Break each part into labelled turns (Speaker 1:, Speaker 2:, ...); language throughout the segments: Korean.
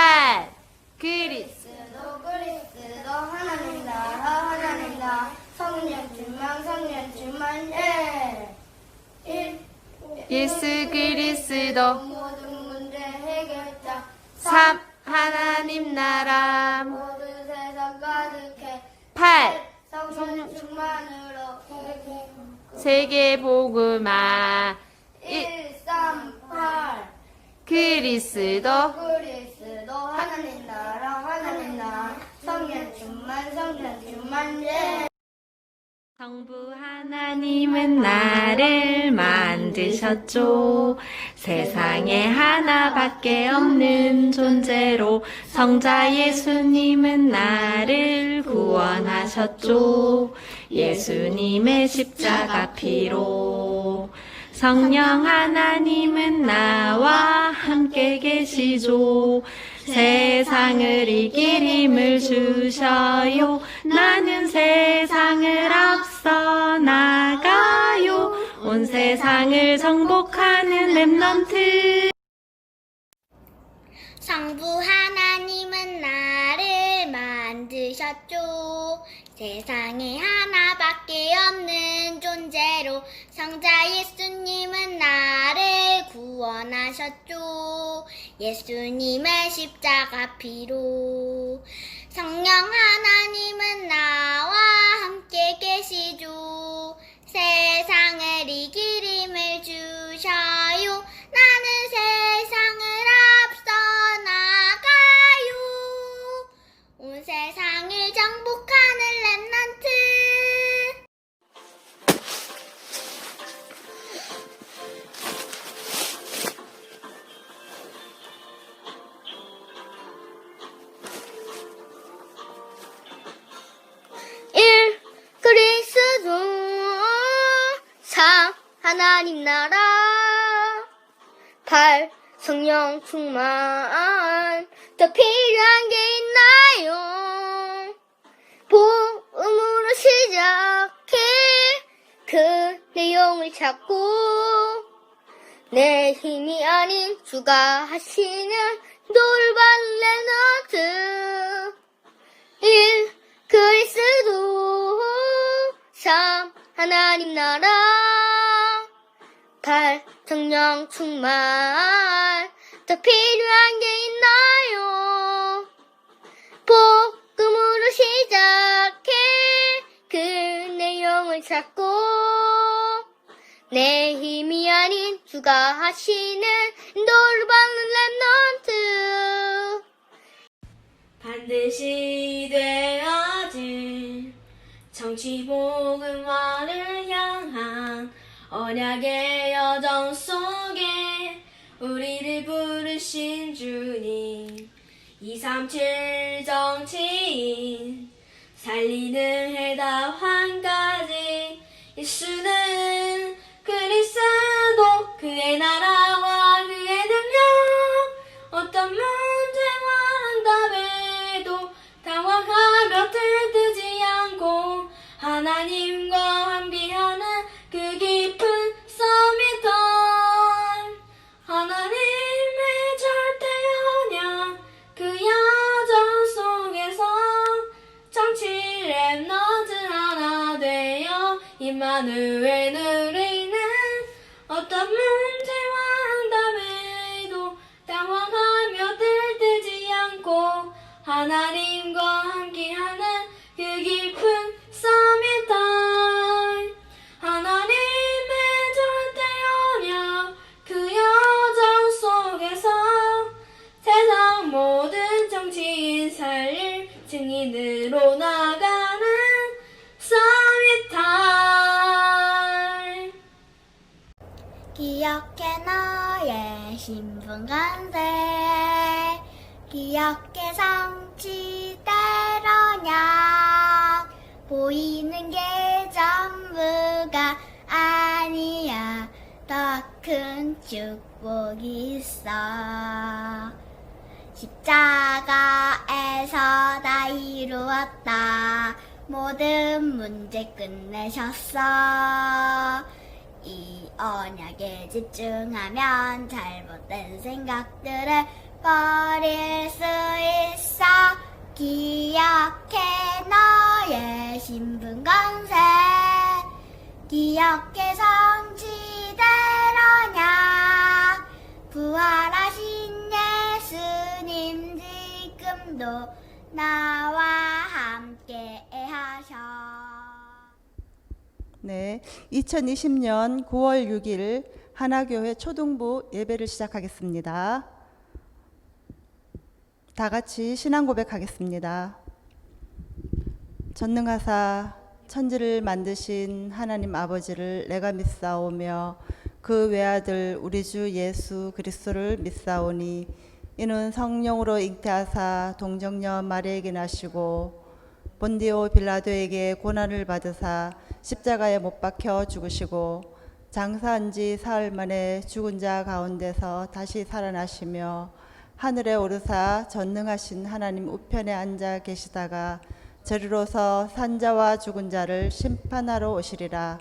Speaker 1: 8.
Speaker 2: 그리스도 하나님 나라 성령 충만
Speaker 1: 예수 그리스도
Speaker 2: 모든 문제 해결자
Speaker 1: 3. 하나님 나라
Speaker 2: 모든 세상 가득해
Speaker 1: 8.
Speaker 2: 성령 충만으로
Speaker 1: 세계 복음화
Speaker 2: 1, 3, 8
Speaker 1: 그리스도
Speaker 2: 그리스도 하나님 나라 성령 충만
Speaker 1: 성부 하나님은 나를 만드셨죠. 세상에 하나밖에 없는 존재로 성자 예수님은 나를 구원하셨죠. 예수님의 십자가 피로 성령 하나님은 나와 함께 계시죠. 세상을 이길 힘을 주셔요. 나는 세상을 앞서 나가요. 온 세상을 정복하는 렘넌트.
Speaker 3: 성부 하나님은 나를 만드셨죠. 세상에 하나밖에 없는 존재로 성자 예수님은 나를 구원하셨죠. 예수님의 십자가 피로 성령 하나님은 나와 함께 계시죠. 세상을 이길 힘을 주셔요. 나는 세상을 앞서 나가요. 온 세상을 정복하는 렘넌트. 그리스도 3. 하나님 나라 8. 성령 충만 더 필요한 게 있나요? 복음으로 시작해 그 내용을 찾고 내 힘이 아닌 주가 하시는 돌반 렘넌트 1. 그리스도 3. 하나님 나라 8. 성령 충만 더 필요한 게 있나요? 복음으로 시작해 그 내용을 찾고 내 힘이 아닌 주가 하시는 돌바른 렘넌트.
Speaker 4: 반드시 되어질 정치 복음화를 향한 언약의 여정 속에 우리를 부르신 주님 237 정치인 살리는 해답 한 가지 예수는 그리스도 그의 나라와 그의 능력 어떤 문제와 응답에도 당황하며 들뜨지 않고 하나님과 함께하는 그 깊은 서밋 타임 하나님의 절대 언약 그 여정 속에서 정치 렘넌트 하나 되어 임마누엘 누리는 어떤 문제와 응답에도 당황하며 들뜨지 않고 하나님과 함께하는 그 깊은 서밋 타임 하나님의 절대 언약 그 여정 속에서 세상 모든 정치인 살릴 증인으로 나가는 서밋 타임
Speaker 3: 기억해 너의 신분 간세 기억해 성취대로냐 보이는 게 전부가 아니야 더 큰 축복이 있어 십자가에서 다 이루었다 모든 문제 끝내셨어 이 언약에 집중하면 잘못된 생각들을 버릴 수 있어. 기억해 너의 신분 건세. 기억해 성지대로냐. 부활하신 예수님 지금도 나와 함께 하셔.
Speaker 5: 네, 2020년 9월 6일 하나교회 초등부 예배를 시작하겠습니다. 다 같이 신앙 고백하겠습니다. 전능하사 천지를 만드신 하나님 아버지를 내가 믿사오며 그 외아들 우리 주 예수 그리스도를 믿사오니 이는 성령으로 잉태하사 동정녀 마리아에게 나시고 본디오 빌라도에게 고난을 받으사 십자가에 못 박혀 죽으시고 장사한 지 사흘 만에 죽은 자 가운데서 다시 살아나시며 하늘에 오르사 전능하신 하나님 우편에 앉아 계시다가 저리로서 산자와 죽은 자를 심판하러 오시리라.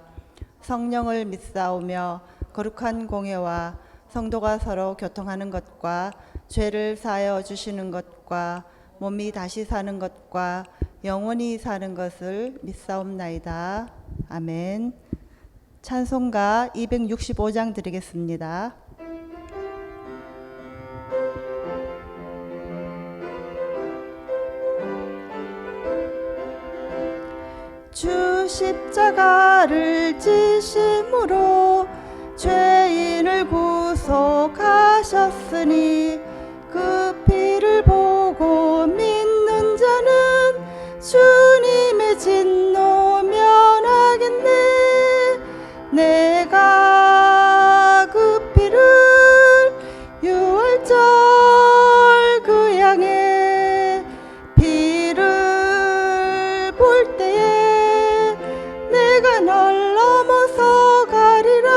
Speaker 5: 성령을 믿사오며 거룩한 공회와 성도가 서로 교통하는 것과 죄를 사하여 주시는 것과 몸이 다시 사는 것과 영원히 사는 것을 믿사옵나이다. 아멘. 찬송가 265장 드리겠습니다. 주 십자가를 지심으로 죄인을 구속하셨으니 그 피를 보고 믿는 자는 주님의 진노 면하겠네. 내가 그 피를 유월절 그 양의 피를 볼 때에 내가 널 넘어서 가리라.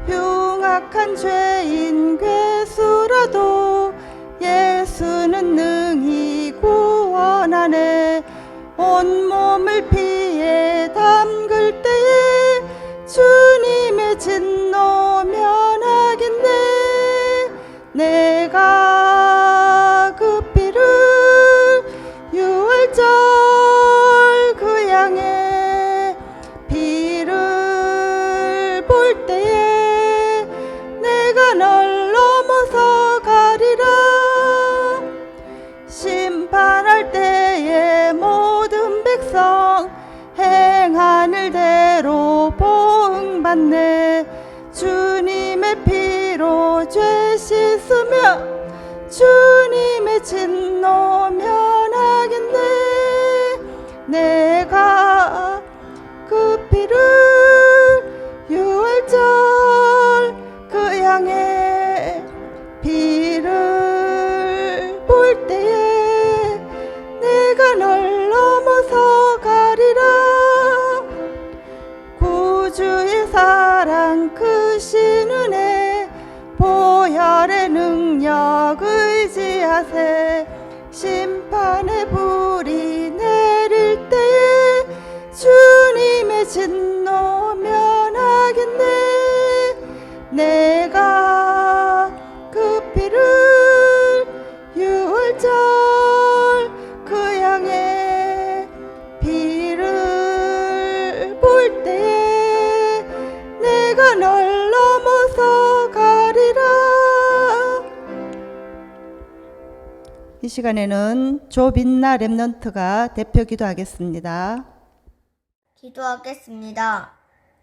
Speaker 5: 흉악한 죄인 괴수라도 예수는 능히 구원하네. 온몸을 피에 담글 때에 주님의 진노 면하겠네. 내가 그 피를 유월절 그 양의 피를 볼 때에 내가 널 넘어서 가리라. 심판할 때에 모든 백성 행한 일대로 보응받네. 주님의 피로 죄 씻으며 주님의 진노 면하겠네. 내가 그 피를 유월절 그 양의 피를 볼 때에 내가 널 넘어서 가리라. 구주의 사랑 크신 은혜 보혈의 능력 의지하세. 심판의 불이 내릴 때에 주님의 진노 면하겠네. 내가 그 피를 유월절 그 양의 피를 볼 때에 내가 널 넘어서 가리라. 이 시간에는 조빈나 랩넌트가 대표 기도하겠습니다.
Speaker 2: 기도하겠습니다.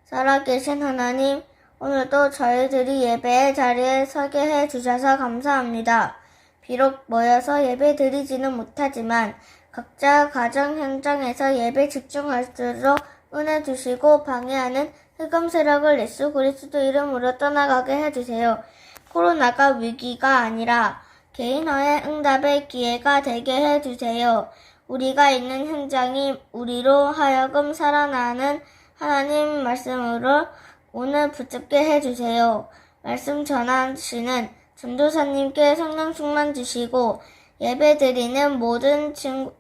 Speaker 2: 살아계신 하나님, 오늘도 저희들이 예배의 자리에 서게 해주셔서 감사합니다. 비록 모여서 예배 드리지는 못하지만 각자 가정 현장에서 예배 집중할수록 은혜 주시고 방해하는 흑암 세력을 예수 그리스도 이름으로 떠나가게 해주세요. 코로나가 위기가 아니라 개인화의 응답의 기회가 되게 해주세요. 우리가 있는 현장이 우리로 하여금 살아나는 하나님 말씀으로 오늘 붙잡게 해주세요. 말씀 전하시는 전도사님께 성령 충만 주시고 예배 드리는 모든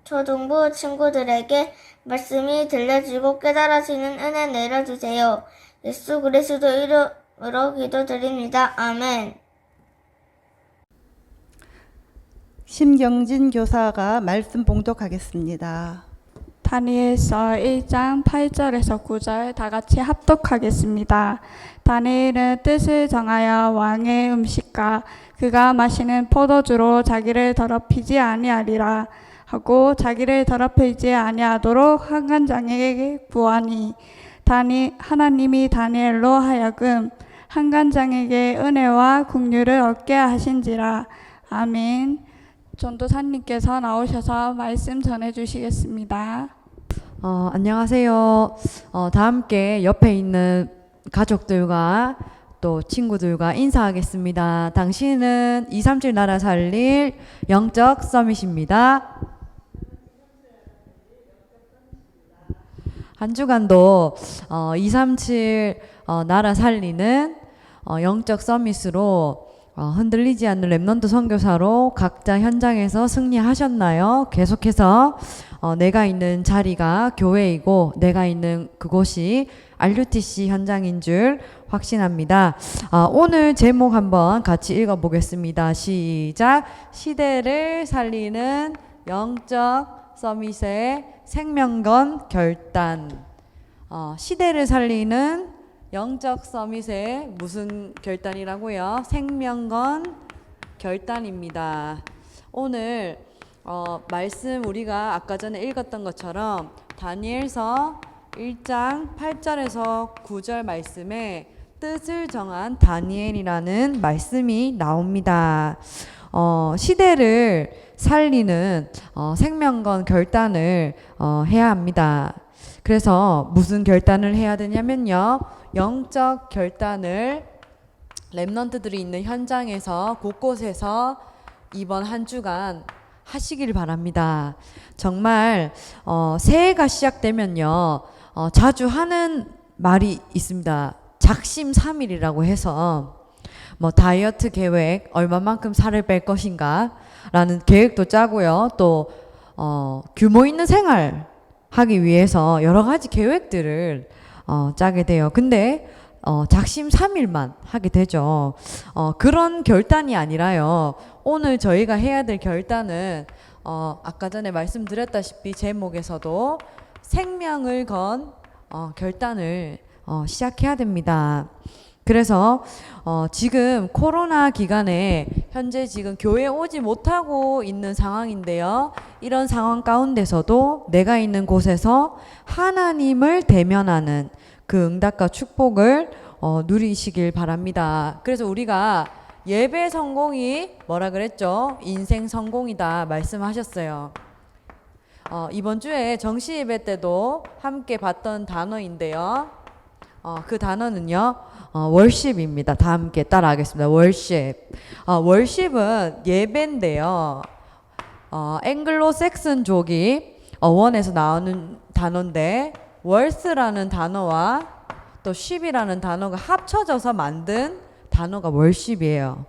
Speaker 2: 초등부 친구들에게 말씀이 들려지고 깨달아지는 은혜 내려주세요. 예수 그리스도 이름으로 기도드립니다. 아멘.
Speaker 5: 심경진 교사가 말씀 봉독하겠습니다.
Speaker 6: 다니엘서 1장 8절에서 9절 다 같이 합독하겠습니다. 다니엘은 뜻을 정하여 왕의 음식과 그가 마시는 포도주로 자기를 더럽히지 아니하리라 하고 자기를 더럽히지 아니하도록 한간장에게 구하니 하나님이 다니엘로 하여금 한간장에게 은혜와 긍휼을 얻게 하신지라. 아멘. 전도사님께서 나오셔서 말씀 전해주시겠습니다.
Speaker 7: 안녕하세요. 다 함께 옆에 있는 가족들과 또 친구들과 인사하겠습니다. 당신은 237 나라 살릴 영적 서밋입니다. 한 주간도 237 나라 살리는 영적 서밋으로 흔들리지 않는 랩넌트 선교사로 각자 현장에서 승리하셨나요? 계속해서 내가 있는 자리가 교회이고 내가 있는 그곳이 RUTC 현장인 줄 확신합니다. 오늘 제목 한번 같이 읽어보겠습니다. 시작. 시대를 살리는 영적 서밋의 생명건 결단. 시대를 살리는 영적 서밋의 무슨 결단이라고요? 생명건 결단입니다. 오늘 말씀 우리가 아까 전에 읽었던 것처럼 다니엘서 1장 8절에서 9절 말씀에 뜻을 정한 다니엘이라는 말씀이 나옵니다. 시대를 살리는 생명건 결단을 해야 합니다. 그래서 무슨 결단을 해야 되냐면요. 영적 결단을 랩넌트들이 있는 현장에서 곳곳에서 이번 한 주간 하시길 바랍니다. 정말 새해가 시작되면요. 자주 하는 말이 있습니다. 작심삼일이라고 해서 뭐 다이어트 계획, 얼마만큼 살을 뺄 것인가 라는 계획도 짜고요. 또 규모 있는 생활 하기 위해서 여러 가지 계획들을 짜게 돼요. 근데 작심삼일만 하게 되죠. 그런 결단이 아니라요. 오늘 저희가 해야 될 결단은 아까 전에 말씀드렸다시피 제목에서도 생명을 건 결단을 시작해야 됩니다. 그래서 지금 코로나 기간에 현재 지금 교회에 오지 못하고 있는 상황인데요. 이런 상황 가운데서도 내가 있는 곳에서 하나님을 대면하는 그 응답과 축복을 누리시길 바랍니다. 그래서 우리가 예배 성공이 뭐라 그랬죠? 인생 성공이다 말씀하셨어요. 이번 주에 정시 예배 때도 함께 봤던 단어인데요. 그 단어는요. 월십입니다. 다 함께 따라하겠습니다. 월십. 월십은 예배인데요. 앵글로색슨족이 원에서 나오는 단어인데 월스라는 단어와 또 십이라는 단어가 합쳐져서 만든 단어가 월십이에요.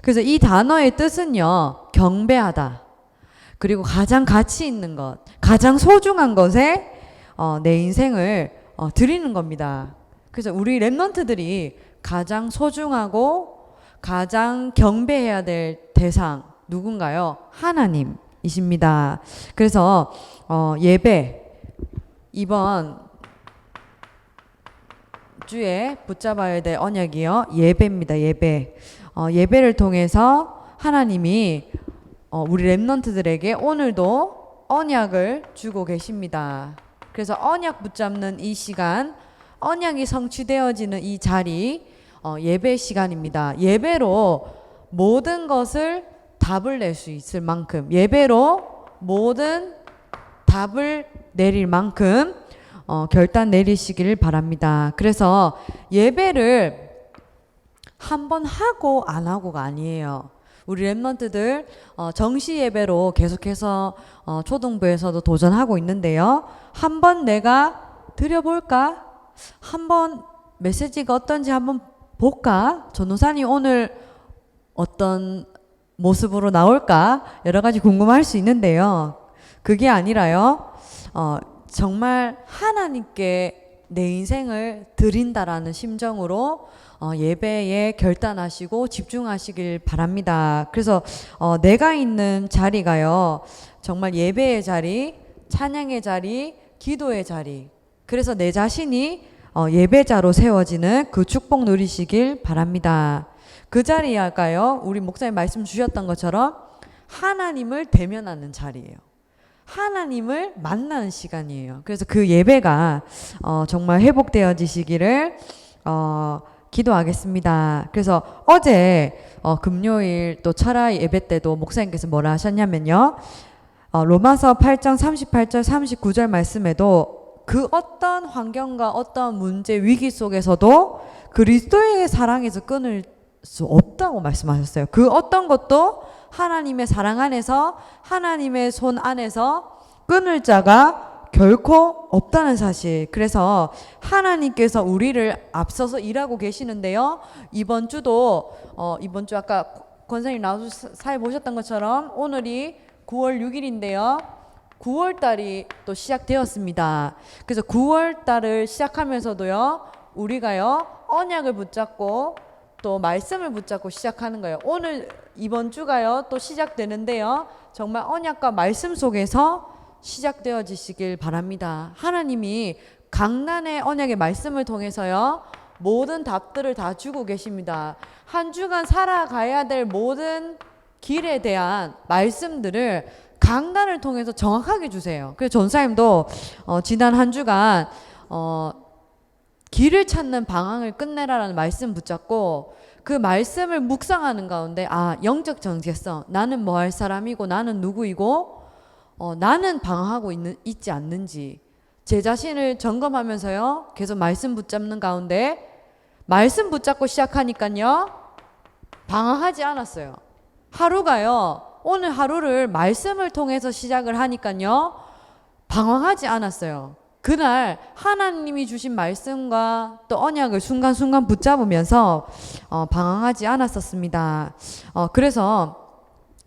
Speaker 7: 그래서 이 단어의 뜻은요. 경배하다. 그리고 가장 가치 있는 것, 가장 소중한 것에 내 인생을 드리는 겁니다. 그래서 우리 랩넌트들이 가장 소중하고 가장 경배해야 될 대상 누군가요? 하나님이십니다. 그래서 예배 이번 주에 붙잡아야 될 언약이요. 예배입니다. 예배. 예배를 통해서 하나님이 우리 랩넌트들에게 오늘도 언약을 주고 계십니다. 그래서 언약 붙잡는 이 시간, 언약이 성취되어지는 이 자리, 예배 시간입니다. 예배로 모든 것을 답을 낼 수 있을 만큼, 예배로 모든 답을 내릴 만큼 결단 내리시기를 바랍니다. 그래서 예배를 한 번 하고 안 하고가 아니에요. 우리 랩넌트들 정시 예배로 계속해서 초등부에서도 도전하고 있는데요. 한번 내가 드려볼까? 한번 메시지가 어떤지 한번 볼까? 전도사님 오늘 어떤 모습으로 나올까? 여러 가지 궁금할 수 있는데요. 그게 아니라요. 정말 하나님께 내 인생을 드린다라는 심정으로 예배에 결단하시고 집중하시길 바랍니다. 그래서 내가 있는 자리가요, 정말 예배의 자리, 찬양의 자리, 기도의 자리. 그래서 내 자신이 예배자로 세워지는 그 축복 누리시길 바랍니다. 그 자리야가요, 우리 목사님 말씀 주셨던 것처럼 하나님을 대면하는 자리예요. 하나님을 만나는 시간이에요. 그래서 그 예배가 정말 회복되어지시기를 기도하겠습니다. 그래서 어제 금요일 또 철야 예배 때도 목사님께서 뭐라 하셨냐면요, 로마서 8장 38절 39절 말씀에도 그 어떤 환경과 어떤 문제 위기 속에서도 그리스도의 사랑에서 끊을 수 없다고 말씀하셨어요. 그 어떤 것도 하나님의 사랑 안에서, 하나님의 손 안에서 끊을 자가 결코 없다는 사실. 그래서 하나님께서 우리를 앞서서 일하고 계시는데요, 이번 주도 이번 주 아까 권사님 나와서 사회 보셨던 것처럼 오늘이 9월 6일인데요 9월 달이 또 시작되었습니다. 그래서 9월 달을 시작하면서도요, 우리가요 언약을 붙잡고 또 말씀을 붙잡고 시작하는 거예요. 오늘 이번 주가요 또 시작되는데요, 정말 언약과 말씀 속에서 시작되어지시길 바랍니다. 하나님이 강난의 언약의 말씀을 통해서요 모든 답들을 다 주고 계십니다. 한 주간 살아가야 될 모든 길에 대한 말씀들을 강단을 통해서 정확하게 주세요. 그래서 전사님도 지난 한 주간 길을 찾는 방향을 끝내라라는 말씀 붙잡고 그 말씀을 묵상하는 가운데, 영적 정체성, 나는 뭐 할 사람이고 나는 누구이고 나는 방황하고 있지 않는지 제 자신을 점검하면서요 계속 말씀 붙잡는 가운데, 말씀 붙잡고 시작하니까요 방황하지 않았어요. 하루가요, 오늘 하루를 말씀을 통해서 시작을 하니까요 방황하지 않았어요. 그날 하나님이 주신 말씀과 또 언약을 순간순간 붙잡으면서 방황하지 않았었습니다. 그래서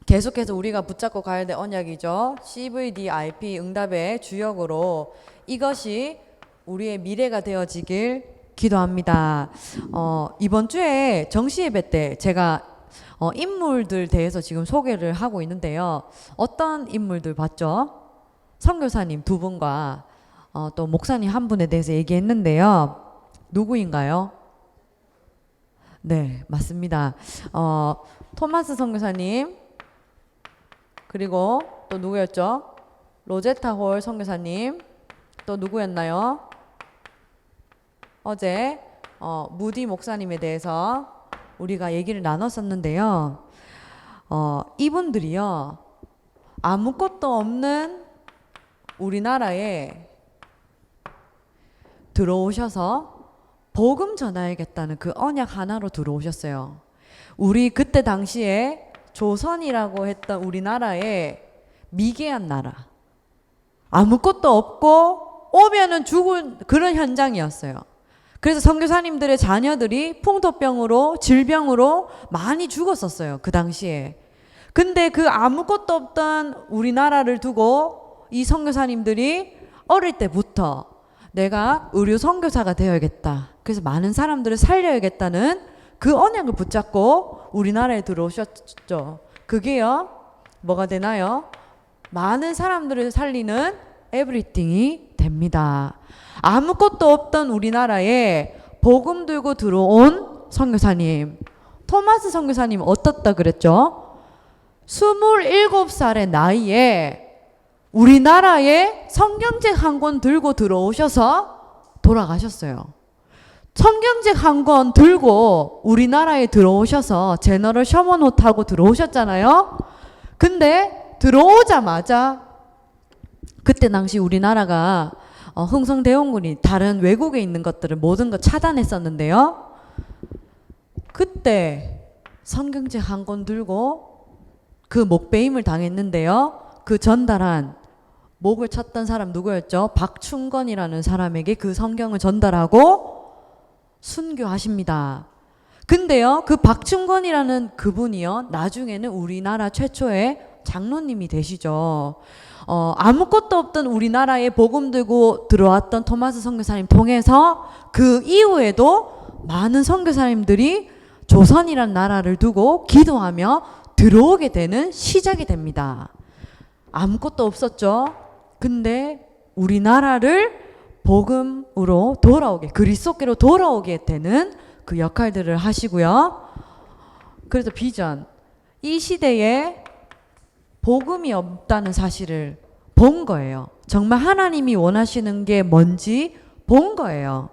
Speaker 7: 계속해서 우리가 붙잡고 가야 될 언약이죠. CVDIP 응답의 주역으로 이것이 우리의 미래가 되어지길 기도합니다. 이번 주에 정시예배 때 제가 인물들 대해서 지금 소개를 하고 있는데요. 어떤 인물들 봤죠? 선교사님 두 분과 또 목사님 한 분에 대해서 얘기했는데요. 누구인가요? 네, 맞습니다. 토마스 선교사님, 그리고 또 누구였죠? 로제타 홀 선교사님, 또 누구였나요? 어제 무디 목사님에 대해서 우리가 얘기를 나눴었는데요. 이분들이요 아무것도 없는 우리나라에 들어오셔서 복음 전하야겠다는 그 언약 하나로 들어오셨어요. 우리 그때 당시에 조선이라고 했던 우리나라에 미개한 나라, 아무것도 없고 오면은 죽은 그런 현장이었어요. 그래서 선교사님들의 자녀들이 풍토병으로, 질병으로 많이 죽었었어요, 그 당시에. 근데 그 아무것도 없던 우리나라를 두고 이 선교사님들이 어릴 때부터 내가 의료 선교사가 되어야겠다, 그래서 많은 사람들을 살려야겠다는 그 언약을 붙잡고 우리나라에 들어오셨죠. 그게요 뭐가 되나요? 많은 사람들을 살리는 에브리띵이 됩니다. 아무것도 없던 우리나라에 복음 들고 들어온 선교사님, 토마스 선교사님 어떻다 그랬죠? 27살의 나이에 우리나라에 성경책 한 권 들고 들어오셔서 돌아가셨어요. 성경책 한 권 들고 우리나라에 들어오셔서 제너럴 셔먼 옷 타고 들어오셨잖아요. 근데 들어오자마자 그때 당시 우리나라가 흥성대원군이 다른 외국에 있는 것들을 모든 거 차단했었는데요. 그때 성경책 한 권 들고 그 목배임을 당했는데요. 그 전달한 목을 쳤던 사람 누구였죠? 박충건이라는 사람에게 그 성경을 전달하고 순교하십니다. 근데요, 그 박충건이라는 그분이요, 나중에는 우리나라 최초의 장로님이 되시죠. 아무것도 없던 우리나라에 복음 들고 들어왔던 토마스 선교사님 통해서 그 이후에도 많은 선교사님들이 조선이란 나라를 두고 기도하며 들어오게 되는 시작이 됩니다. 아무것도 없었죠. 근데 우리나라를 복음으로 돌아오게, 그리스도께로 돌아오게 되는 그 역할들을 하시고요. 그래서 비전, 이 시대에 복음이 없다는 사실을 본 거예요. 정말 하나님이 원하시는 게 뭔지 본 거예요.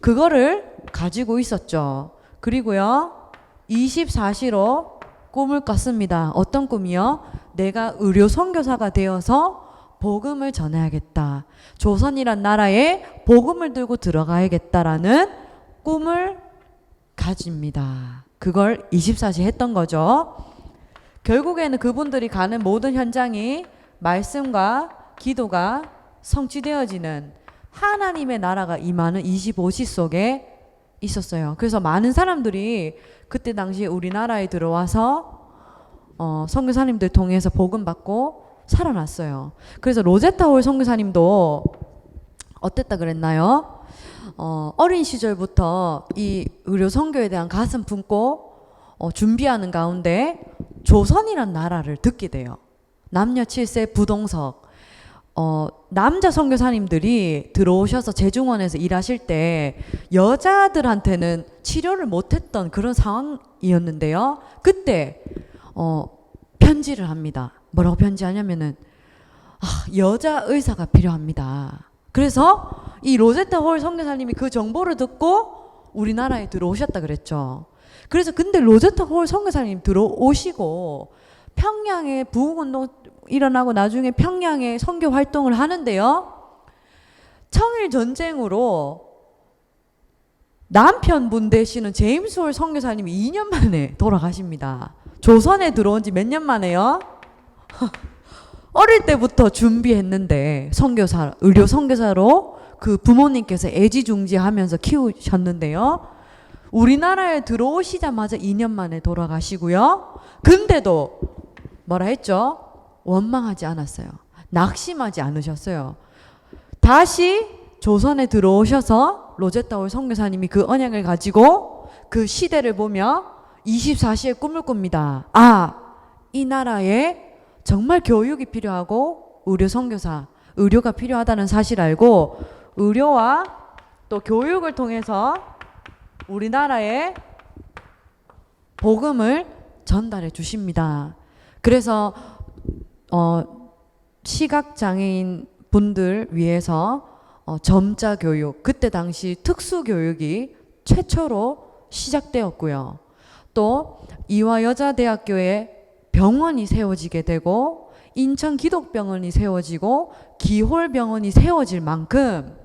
Speaker 7: 그거를 가지고 있었죠. 그리고요, 24시로 꿈을 꿨습니다. 어떤 꿈이요? 내가 의료 선교사가 되어서 복음을 전해야겠다. 조선이란 나라에 복음을 들고 들어가야겠다라는 꿈을 가집니다. 그걸 24시 했던 거죠. 결국에는 그분들이 가는 모든 현장이 말씀과 기도가 성취되어지는 하나님의 나라가 임하는 25시 속에 있었어요. 그래서 많은 사람들이 그때 당시에 우리나라에 들어와서 선교사님들 통해서 복음 받고 살아났어요. 그래서 로제타홀 선교사님도 어땠다 그랬나요? 어린 시절부터 이 의료 선교에 대한 가슴 품고 준비하는 가운데 조선이란 나라를 듣게 돼요. 남녀 7세 부동석. 남자 선교사님들이 들어오셔서 재중원에서 일하실 때 여자들한테는 치료를 못했던 그런 상황이었는데요. 그때 편지를 합니다. 뭐라고 편지하냐면은 여자 의사가 필요합니다. 그래서 이 로제타 홀 선교사님이 그 정보를 듣고 우리나라에 들어오셨다 그랬죠. 그래서 근데 로제타 홀 선교사님 들어오시고 평양에 부흥운동 일어나고 나중에 평양에 선교 활동을 하는데요. 청일 전쟁으로 남편분 되시는 제임스 홀 선교사님이 2년 만에 돌아가십니다. 조선에 들어온 지 몇 년 만에요? 어릴 때부터 준비했는데 선교사, 의료 선교사로 그 부모님께서 애지중지하면서 키우셨는데요. 우리나라에 들어오시자마자 2년 만에 돌아가시고요. 근데도 뭐라 했죠? 원망하지 않았어요. 낙심하지 않으셨어요. 다시 조선에 들어오셔서 로제타 홀 선교사님이 그 언약을 가지고 그 시대를 보며 24시의 꿈을 꿉니다. 이 나라에 정말 교육이 필요하고 의료 선교사, 의료가 필요하다는 사실을 알고 의료와 또 교육을 통해서 우리나라에 복음을 전달해 주십니다. 그래서 시각장애인 분들 위해서 점자 교육, 그때 당시 특수 교육이 최초로 시작되었고요. 또 이화여자대학교에 병원이 세워지게 되고 인천 기독병원이 세워지고 기홀병원이 세워질 만큼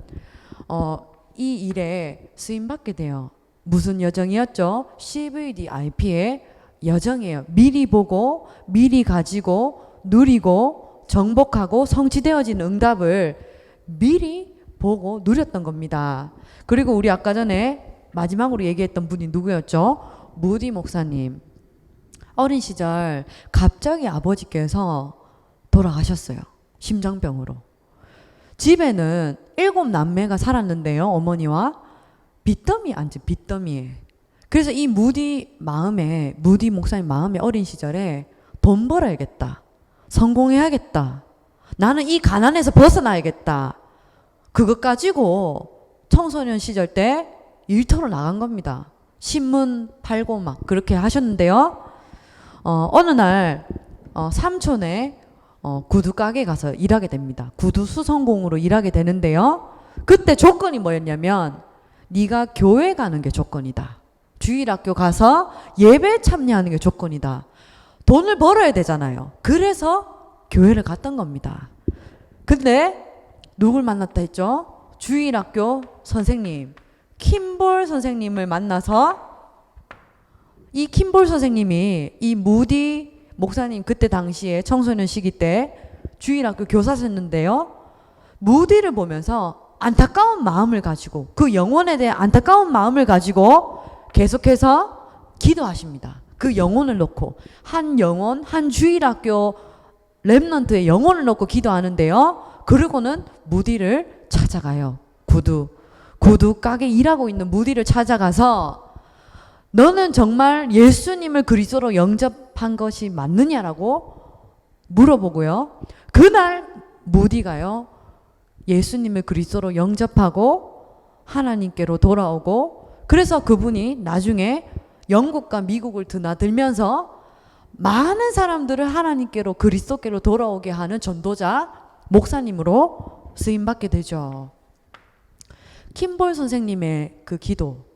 Speaker 7: 이 일에 쓰임받게 돼요. 무슨 여정이었죠? CVDIP의 여정이에요. 미리 보고 미리 가지고 누리고 정복하고 성취되어진 응답을 미리 보고 누렸던 겁니다. 그리고 우리 아까 전에 마지막으로 얘기했던 분이 누구였죠? 무디 목사님. 어린 시절 갑자기 아버지께서 돌아가셨어요. 심장병으로. 집에는 7남매가 살았는데요. 어머니와 빚더미 앉은 빚더미에. 그래서 이 무디 목사님 마음에 어린 시절에 돈 벌어야겠다. 성공해야겠다. 나는 이 가난에서 벗어나야겠다. 그것 가지고 청소년 시절 때 일터로 나간 겁니다. 신문 팔고 막 그렇게 하셨는데요. 어느 날 삼촌의 구두 가게 가서 일하게 됩니다. 구두 수선공으로 일하게 되는데요. 그때 조건이 뭐였냐면 네가 교회 가는 게 조건이다. 주일학교 가서 예배 참여하는 게 조건이다. 돈을 벌어야 되잖아요. 그래서 교회를 갔던 겁니다. 근데 누굴 만났다 했죠? 주일학교 선생님, 킴볼 선생님을 만나서 이 킴볼 선생님이 이 무디 목사님 그때 당시에 청소년 시기 때 주일학교 교사셨는데요. 무디를 보면서 안타까운 마음을 가지고 그 영혼에 대한 안타까운 마음을 가지고 계속해서 기도하십니다. 그 영혼을 놓고 한 영혼, 한 주일학교 렘넌트의 영혼을 놓고 기도하는데요. 그리고는 무디를 찾아가요. 구두 가게 일하고 있는 무디를 찾아가서 너는 정말 예수님을 그리스도로 영접한 것이 맞느냐라고 물어보고요. 그날 무디가요. 예수님을 그리스도로 영접하고 하나님께로 돌아오고 그래서 그분이 나중에 영국과 미국을 드나들면서 많은 사람들을 하나님께로 그리스도께로 돌아오게 하는 전도자 목사님으로 쓰임받게 되죠. 킴볼 선생님의 그 기도,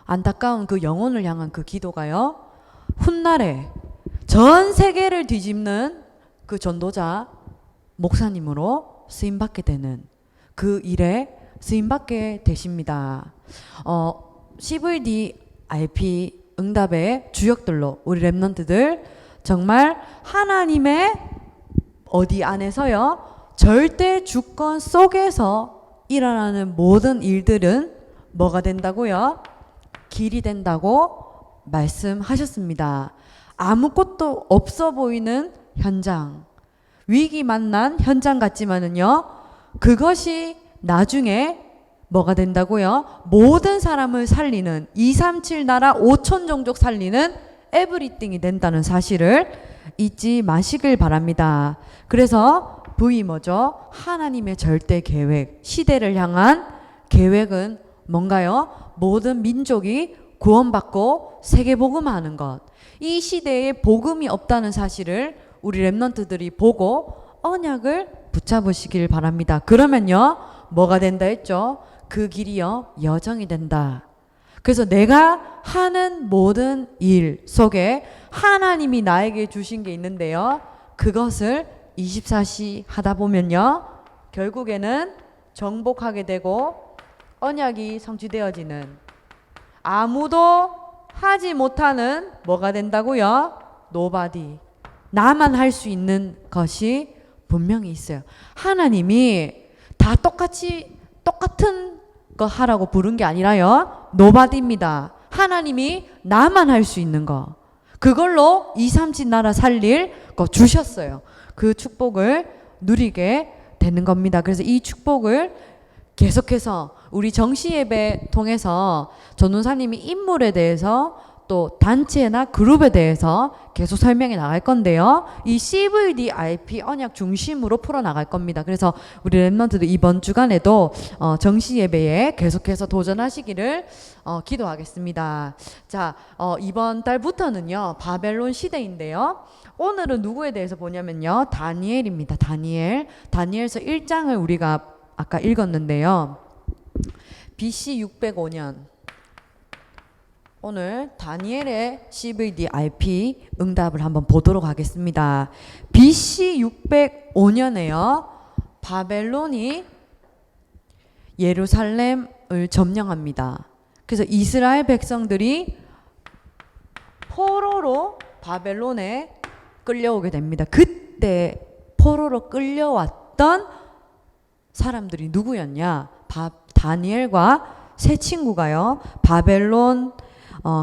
Speaker 7: 안타까운 그 영혼을 향한 그 기도가요. 훗날에 전 세계를 뒤집는 그 전도자 목사님으로 쓰임받게 되는 그 일에 쓰임받게 되십니다. CVD RP 응답의 주역들로 우리 렘넌트들 정말 하나님의 어디 안에서요. 절대 주권 속에서 일어나는 모든 일들은 뭐가 된다고요? 길이 된다고 말씀하셨습니다. 아무것도 없어 보이는 현장, 위기 만난 현장 같지만은요, 그것이 나중에 뭐가 된다고요? 모든 사람을 살리는 237 나라 5천 종족 살리는 에브리띵이 된다는 사실을 잊지 마시길 바랍니다. 그래서 V 뭐죠? 하나님의 절대 계획, 시대를 향한 계획은 뭔가요? 모든 민족이 구원받고 세계복음하는 것. 이 시대에 복음이 없다는 사실을 우리 렘넌트들이 보고 언약을 붙잡으시길 바랍니다. 그러면요, 뭐가 된다 했죠? 그 길이요, 여정이 된다. 그래서 내가 하는 모든 일 속에 하나님이 나에게 주신 게 있는데요. 그것을 24시 하다 보면요. 결국에는 정복하게 되고 언약이 성취되어지는 아무도 하지 못하는 뭐가 된다고요? 노바디. 나만 할 수 있는 것이 분명히 있어요. 하나님이 다 똑같은 거 하라고 부른 게 아니라요. 노바디입니다. 하나님이 나만 할 수 있는 거. 그걸로 237 나라 살릴 거 주셨어요. 그 축복을 누리게 되는 겁니다. 그래서 이 축복을 계속해서 우리 정시 예배 통해서 전도사님이 인물에 대해서 또 단체나 그룹에 대해서 계속 설명해 나갈 건데요. 이 CVD IP 언약 중심으로 풀어 나갈 겁니다. 그래서 우리 렘넌트들 이번 주간에도 정시 예배에 계속해서 도전하시기를 기도하겠습니다. 자, 이번 달부터는요. 바벨론 시대인데요. 오늘은 누구에 대해서 보냐면요. 다니엘입니다. 다니엘서 1장을 우리가 아까 읽었는데요. BC 605년 오늘 다니엘의 CVD IP 응답을 한번 보도록 하겠습니다. BC 605년에요. 바벨론이 예루살렘을 점령합니다. 그래서 이스라엘 백성들이 포로로 바벨론에 끌려오게 됩니다. 그때 포로로 끌려왔던 사람들이 누구였냐? 다니엘과 세 친구가요. 바벨론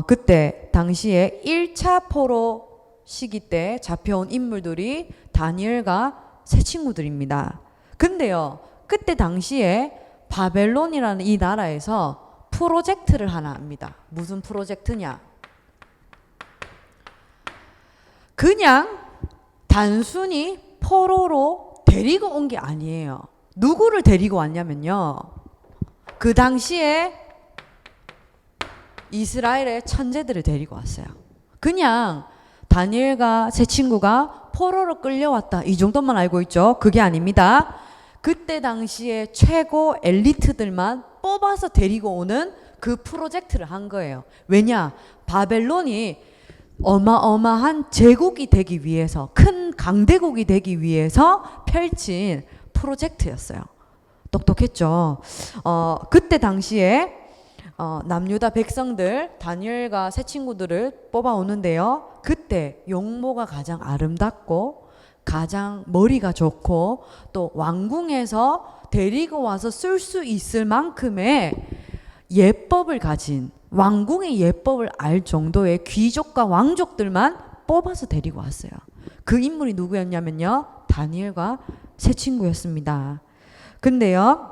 Speaker 7: 그때 당시에 1차 포로 시기 때 잡혀온 인물들이 다니엘과 세 친구들입니다. 근데요. 그때 당시에 바벨론이라는 이 나라에서 프로젝트를 하나 합니다. 무슨 프로젝트냐? 그냥 단순히 포로로 데리고 온 게 아니에요. 누구를 데리고 왔냐면요. 그 당시에 이스라엘의 천재들을 데리고 왔어요. 그냥 다니엘과 세 친구가 포로로 끌려왔다. 이 정도만 알고 있죠. 그게 아닙니다. 그때 당시에 최고 엘리트들만 뽑아서 데리고 오는 그 프로젝트를 한 거예요. 왜냐? 바벨론이 어마어마한 제국이 되기 위해서, 큰 강대국이 되기 위해서 펼친 프로젝트였어요. 똑똑했죠. 그때 당시에 남유다 백성들 다니엘과 세 친구들을 뽑아오는데요. 그때 용모가 가장 아름답고 가장 머리가 좋고 또 왕궁에서 데리고 와서 쓸 수 있을 만큼의 예법을 가진 왕궁의 예법을 알 정도의 귀족과 왕족들만 뽑아서 데리고 왔어요. 그 인물이 누구였냐면요, 다니엘과 세 친구였습니다. 근데요,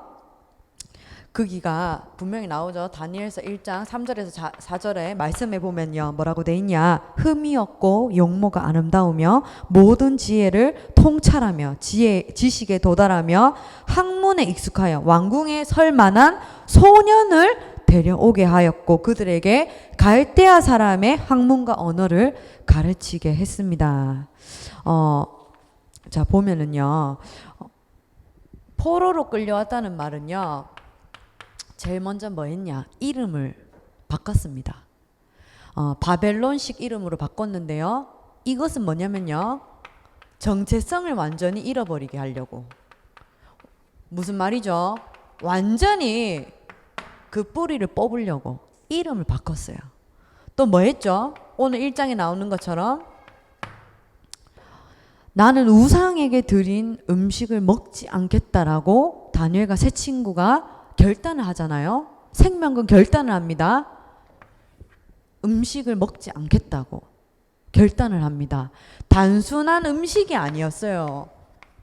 Speaker 7: 거기가 분명히 나오죠. 다니엘서 1장 3절에서 4절에 말씀해 보면요, 뭐라고 돼 있냐? 흠이 없고 용모가 아름다우며 모든 지혜를 통찰하며 지식에 도달하며 학문에 익숙하여 왕궁에 설 만한 소년을 데려오게 하였고 그들에게 갈대아 사람의 학문과 언어를 가르치게 했습니다. 자, 보면은요, 포로로 끌려왔다는 말은요, 제일 먼저 뭐 했냐? 이름을 바꿨습니다. 바벨론식 이름으로 바꿨는데요, 이것은 뭐냐면요, 정체성을 완전히 잃어버리게 하려고. 무슨 말이죠? 완전히 그 뿌리를 뽑으려고 이름을 바꿨어요. 또 뭐 했죠? 오늘 1장에 나오는 것처럼 나는 우상에게 드린 음식을 먹지 않겠다라고 다니엘과 세 친구가 결단을 하잖아요. 생명건 결단을 합니다. 음식을 먹지 않겠다고 결단을 합니다. 단순한 음식이 아니었어요.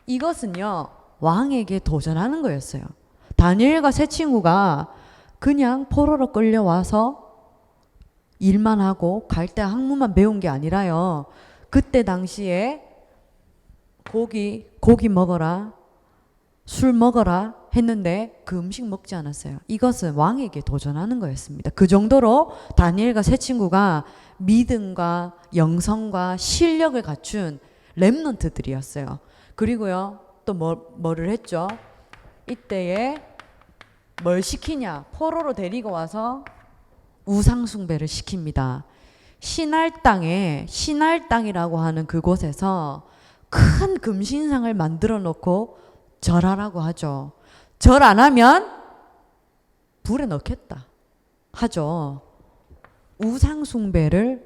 Speaker 7: 이것은요, 왕에게 도전하는 거였어요. 다니엘과 세 친구가 그냥 포로로 끌려와서 일만 하고 갈대 학문만 배운 게 아니라요, 그때 당시에 고기 먹어라, 술 먹어라 했는데 그 음식 먹지 않았어요. 이것은 왕에게 도전하는 거였습니다. 그 정도로 다니엘과 세 친구가 믿음과 영성과 실력을 갖춘 렘넌트들이었어요. 그리고요, 또 뭐를 했죠? 이때에 뭘 시키냐? 포로로 데리고 와서 우상 숭배를 시킵니다. 신할 땅이라고 하는 그곳에서 큰 금신상을 만들어 놓고 절하라고 하죠. 절 안 하면 불에 넣겠다 하죠. 우상 숭배를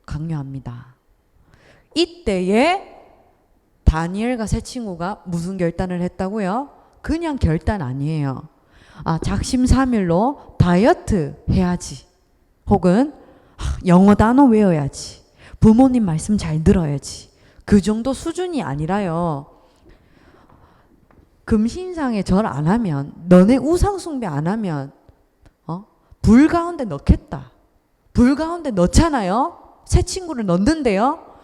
Speaker 7: 강요합니다. 이때에 다니엘과 세 친구가 무슨 결단을 했다고요? 그냥 결단 아니에요. 작심삼일로 다이어트 해야지, 혹은 영어 단어 외워야지, 부모님 말씀 잘 들어야지, 그 정도 수준이 아니라요, 금신상에 절 안 하면, 너네 우상 숭배 안 하면 불 가운데 넣겠다. 불 가운데 넣잖아요. 새 친구를 넣는데요,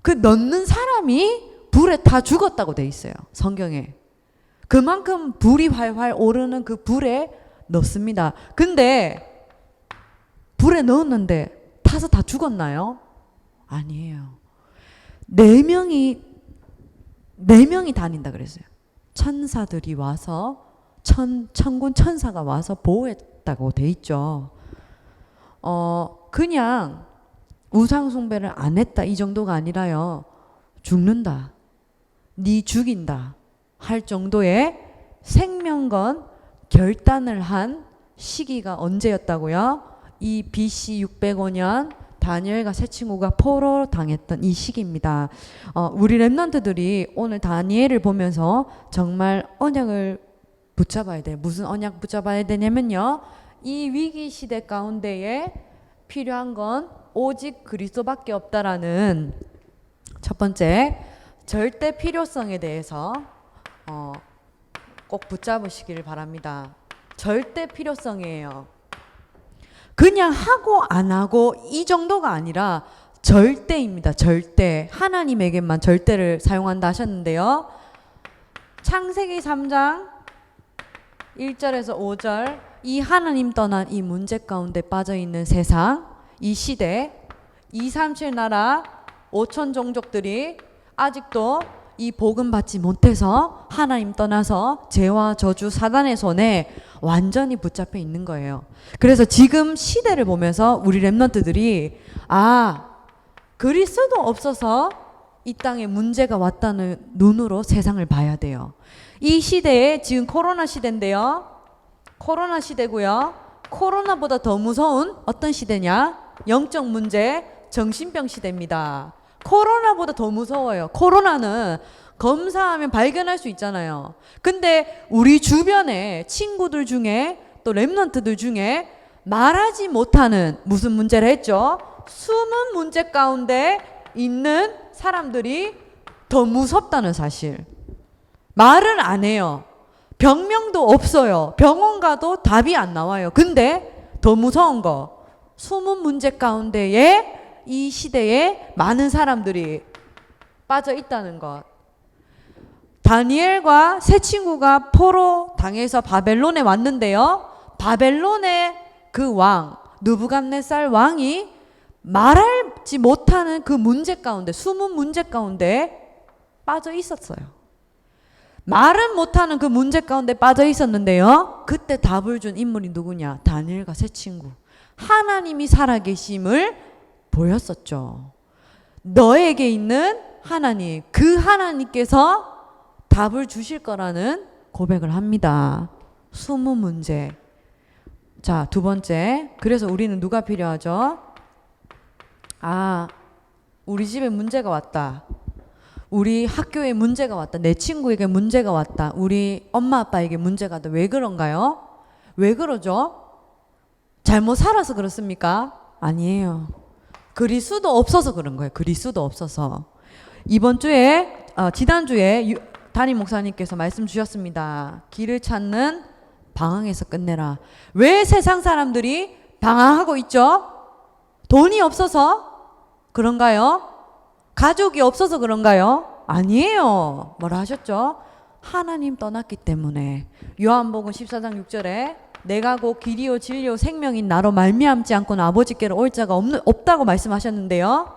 Speaker 7: 그 넣는 사람이 불에 다 죽었다고 돼 있어요, 성경에. 그만큼 불이 활활 오르는 그 불에 넣습니다. 근데 불에 넣었는데 타서 다 죽었나요? 아니에요. 네 명이 다닌다 그랬어요. 천사들이 와서 천군 천사가 와서 보호했다고 돼 있죠. 그냥 우상 숭배를 안 했다 이 정도가 아니라요, 죽는다, 네 죽인다 할 정도의 생명건 결단을 한 시기가 언제였다고요? 이 BC 605년 다니엘과 세 친구가 포로 당했던 이 시기입니다. 우리 렘넌트들이 오늘 다니엘을 보면서 정말 언약을 붙잡아야 돼요. 무슨 언약 붙잡아야 되냐면요, 이 위기 시대 가운데에 필요한 건 오직 그리스도밖에 없다라는 첫 번째 절대 필요성에 대해서 꼭 붙잡으시기를 바랍니다. 절대 필요성이에요. 그냥 하고 안 하고 이 정도가 아니라 절대입니다. 절대. 하나님에게만 절대를 사용한다 하셨는데요, 창세기 3장 1절에서 5절, 이 하나님 떠난 이 문제 가운데 빠져있는 세상, 이 시대, 237 나라 5천 종족들이 아직도 이 복음 받지 못해서 하나님 떠나서 죄와 저주 사단의 손에 완전히 붙잡혀 있는 거예요. 그래서 지금 시대를 보면서 우리 렘넌트들이 그리스도 없어서 이 땅에 문제가 왔다는 눈으로 세상을 봐야 돼요. 이 시대에 지금 코로나 시대인데요, 코로나 시대고요, 코로나보다 더 무서운 어떤 시대냐? 영적 문제, 정신병 시대입니다. 코로나보다 더 무서워요. 코로나는 검사하면 발견할 수 있잖아요. 근데 우리 주변에 친구들 중에 또 렘넌트들 중에 말하지 못하는 무슨 문제를 했죠? 숨은 문제 가운데 있는 사람들이 더 무섭다는 사실. 말을 안 해요. 병명도 없어요. 병원 가도 답이 안 나와요. 근데 더 무서운 거, 숨은 문제 가운데에 이 시대에 많은 사람들이 빠져 있다는 것. 다니엘과 세 친구가 포로 당해서 바벨론에 왔는데요. 바벨론의 그 왕, 느부갓네살 왕이 말하지 못하는 그 문제 가운데, 숨은 문제 가운데 빠져 있었어요. 말은 못하는 그 문제 가운데 빠져 있었는데요. 그때 답을 준 인물이 누구냐? 다니엘과 세 친구. 하나님이 살아계심을 보였었죠. 너에게 있는 하나님, 그 하나님께서 답을 주실 거라는 고백을 합니다. 숨은 문제. 자, 두 번째. 그래서 우리는 누가 필요하죠? 아, 우리 집에 문제가 왔다. 우리 학교에 문제가 왔다. 내 친구에게 문제가 왔다. 우리 엄마 아빠에게 문제가 왔다. 왜 그런가요? 왜 그러죠? 잘못 살아서 그렇습니까? 아니에요. 그리스도 없어서 그런 거예요. 그리스도 없어서. 이번 주에 지난주에 담임 목사님께서 말씀 주셨습니다. 길을 찾는 방황에서 끝내라. 왜 세상 사람들이 방황하고 있죠? 돈이 없어서 그런가요? 가족이 없어서 그런가요? 아니에요. 뭐라 하셨죠? 하나님 떠났기 때문에. 요한복음 14장 6절에 내가 곧 길이요 진리요 생명인 나로 말미암지 않고는 아버지께로 올 자가 없다고 말씀하셨는데요.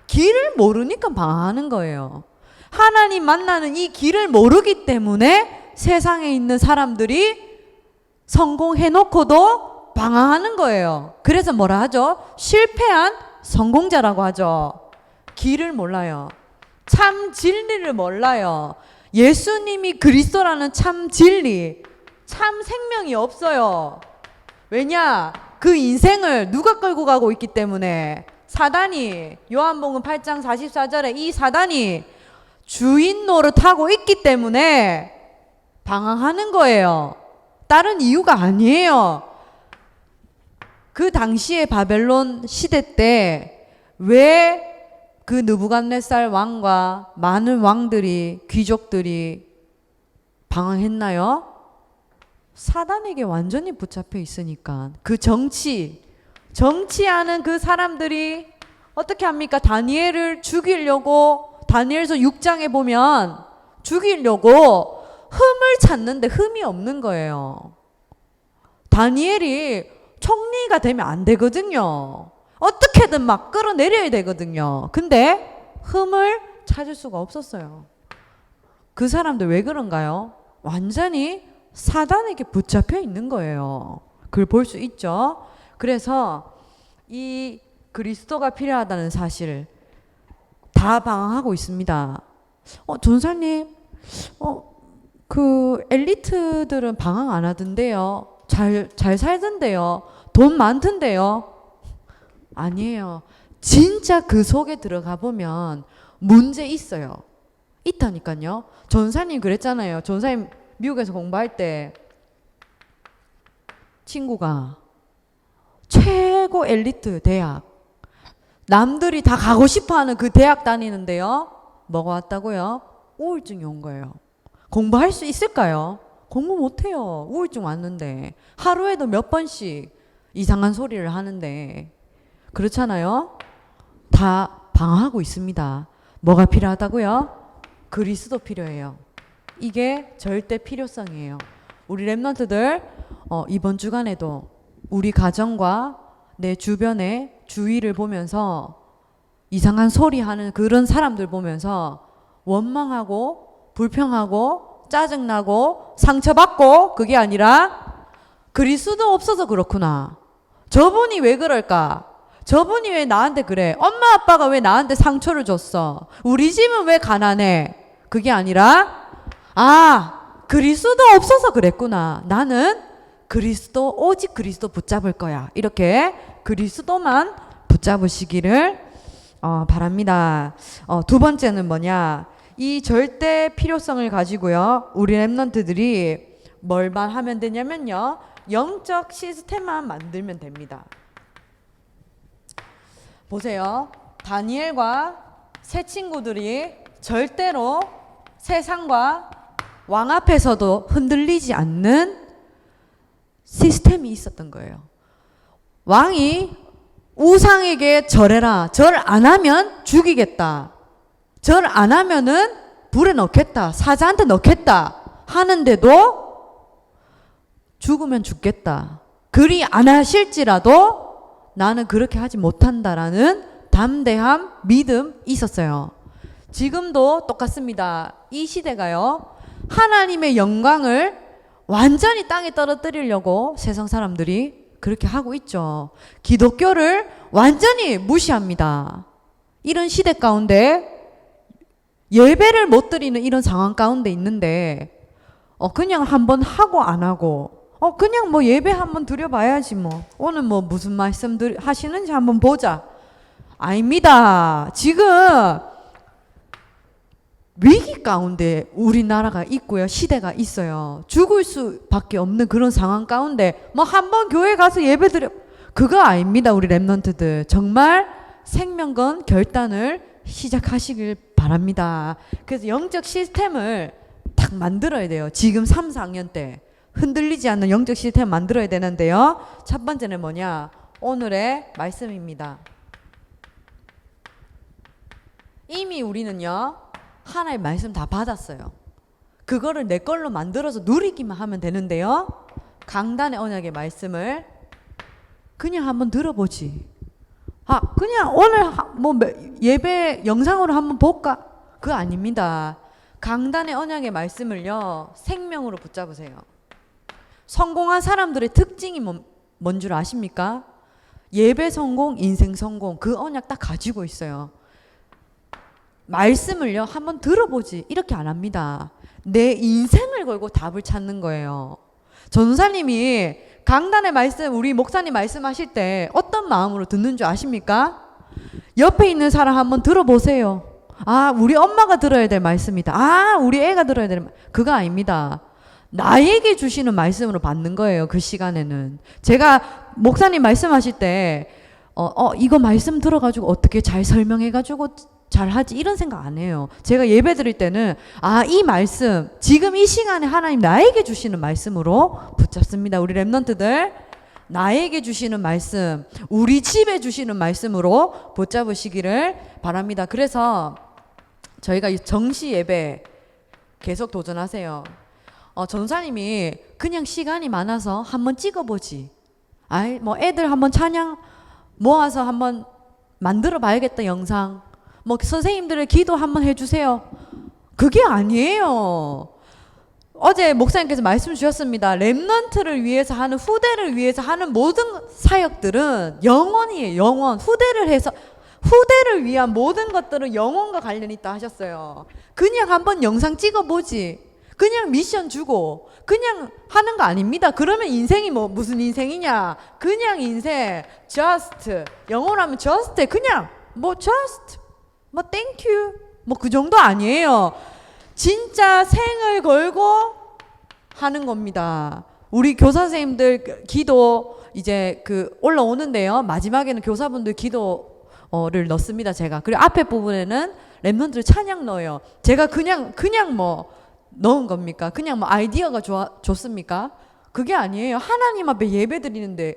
Speaker 7: 길을 모르니까 방황하는 거예요. 하나님 만나는 이 길을 모르기 때문에 세상에 있는 사람들이 성공해놓고도 방황하는 거예요. 그래서 뭐라 하죠? 실패한 성공자라고 하죠. 길을 몰라요. 참 진리를 몰라요. 예수님이 그리스도라는 참 진리, 참 생명이 없어요. 왜냐? 그 인생을 누가 끌고 가고 있기 때문에. 사단이, 요한복음 8장 44절에 이 사단이 주인 노릇하고 있기 때문에 방황하는 거예요. 다른 이유가 아니에요. 그 당시에 바벨론 시대 때 왜 그 느부갓네살 왕과 많은 왕들이, 귀족들이 방황했나요? 사단에게 완전히 붙잡혀 있으니까. 그 정치하는 그 사람들이 어떻게 합니까? 다니엘을 죽이려고, 다니엘서 6장에 보면 죽이려고 흠을 찾는데 흠이 없는 거예요. 다니엘이 총리가 되면 안 되거든요. 어떻게든 막 끌어내려야 되거든요. 근데 흠을 찾을 수가 없었어요. 그 사람들 왜 그런가요? 완전히 사단에게 붙잡혀 있는 거예요. 그걸 볼 수 있죠. 그래서 이 그리스도가 필요하다는 사실 다 방황하고 있습니다. 전사님, 그 엘리트들은 방황 안 하던데요. 잘 살던데요. 돈 많던데요. 아니에요. 진짜 그 속에 들어가 보면 문제 있어요. 있다니까요. 전사님 그랬잖아요. 전사님 미국에서 공부할 때 친구가 최고 엘리트 대학, 남들이 다 가고 싶어하는 그 대학 다니는데요. 뭐가 왔다고요? 우울증이 온 거예요. 공부할 수 있을까요? 공부 못해요. 우울증 왔는데. 하루에도 몇 번씩 이상한 소리를 하는데. 그렇잖아요? 다 방황하고 있습니다. 뭐가 필요하다고요? 그리스도 필요해요. 이게 절대 필요성이에요. 우리 랩런트들 이번 주간에도 우리 가정과 내 주변의 주위를 보면서 이상한 소리 하는 그런 사람들 보면서 원망하고 불평하고 짜증나고 상처받고, 그게 아니라 그리스도 없어서 그렇구나. 저분이 왜 그럴까? 저분이 왜 나한테 그래? 엄마 아빠가 왜 나한테 상처를 줬어? 우리 집은 왜 가난해? 그게 아니라 그리스도 없어서 그랬구나. 나는 그리스도, 오직 그리스도 붙잡을 거야. 이렇게 그리스도만 붙잡으시기를 바랍니다. 두 번째는 뭐냐? 이 절대 필요성을 가지고요. 우리 랩런트들이 뭘만 하면 되냐면요. 영적 시스템만 만들면 됩니다. 보세요. 다니엘과 새 친구들이 절대로 세상과 왕 앞에서도 흔들리지 않는 시스템이 있었던 거예요. 왕이 우상에게 절해라. 절 안 하면 죽이겠다. 절 안 하면은 불에 넣겠다. 사자한테 넣겠다. 하는데도 죽으면 죽겠다. 그리 안 하실지라도 나는 그렇게 하지 못한다라는 담대함, 믿음 있었어요. 지금도 똑같습니다. 이 시대가요. 하나님의 영광을 완전히 땅에 떨어뜨리려고 세상 사람들이 그렇게 하고 있죠. 기독교를 완전히 무시합니다. 이런 시대 가운데 예배를 못 드리는 이런 상황 가운데 있는데 그냥 한번 하고 안 하고 그냥 뭐 예배 한번 드려봐야지 뭐 오늘 뭐 무슨 말씀 하시는지 한번 보자. 아닙니다. 지금 위기 가운데 우리나라가 있고요. 시대가 있어요. 죽을 수밖에 없는 그런 상황 가운데 뭐 한번 교회 가서 예배 드려 그거 아닙니다. 우리 랩런트들 정말 생명건 결단을 시작하시길 바랍니다. 그래서 영적 시스템을 딱 만들어야 돼요. 지금 3, 4학년 때 흔들리지 않는 영적 시스템 만들어야 되는데요. 첫 번째는 뭐냐? 오늘의 말씀입니다. 이미 우리는요. 하나의 말씀 다 받았어요. 그거를 내 걸로 만들어서 누리기만 하면 되는데요. 강단의 언약의 말씀을 그냥 한번 들어보지. 그냥 오늘 뭐 예배 영상으로 한번 볼까? 그거 아닙니다. 강단의 언약의 말씀을요. 생명으로 붙잡으세요. 성공한 사람들의 특징이 뭔 줄 아십니까? 예배 성공, 인생 성공 그 언약 딱 가지고 있어요. 말씀을요 한번 들어보지 이렇게 안 합니다. 내 인생을 걸고 답을 찾는 거예요. 전도사님이 강단의 말씀 우리 목사님 말씀하실 때 어떤 마음으로 듣는 줄 아십니까? 옆에 있는 사람 한번 들어보세요. 우리 엄마가 들어야 될 말씀이다. 우리 애가 들어야 될 그거 아닙니다. 나에게 주시는 말씀으로 받는 거예요. 그 시간에는 제가 목사님 말씀하실 때 이거 말씀 들어가지고 어떻게 잘 설명해가지고 잘하지 이런 생각 안 해요. 제가 예배 드릴 때는 이 말씀 지금 이 시간에 하나님 나에게 주시는 말씀으로 붙잡습니다. 우리 랩런트들 나에게 주시는 말씀 우리 집에 주시는 말씀으로 붙잡으시기를 바랍니다. 그래서 저희가 정시 예배 계속 도전하세요. 전사님이 그냥 시간이 많아서 한번 찍어보지. 뭐 애들 한번 찬양 모아서 한번 만들어 봐야겠다 영상. 뭐 선생님들의 기도 한번 해주세요. 그게 아니에요. 어제 목사님께서 말씀 주셨습니다. 랩넌트를 위해서 하는 후대를 위해서 하는 모든 사역들은 영원이에요. 영원. 후대를 위한 모든 것들은 영원과 관련이 있다 하셨어요. 그냥 한번 영상 찍어보지. 그냥 미션 주고 그냥 하는 거 아닙니다. 그러면 인생이 무슨 인생이냐? 그냥 인생 just 영어로 하면 just 그냥 just thank you 그 정도 아니에요. 진짜 생을 걸고 하는 겁니다. 우리 교사 선생님들 기도 이제 올라오는데요. 마지막에는 교사분들 기도를 넣습니다. 제가. 그리고 앞에 부분에는 랩런트를 찬양 넣어요. 제가 그냥 넣은 겁니까? 그냥 아이디어가 좋습니까? 그게 아니에요. 하나님 앞에 예배 드리는데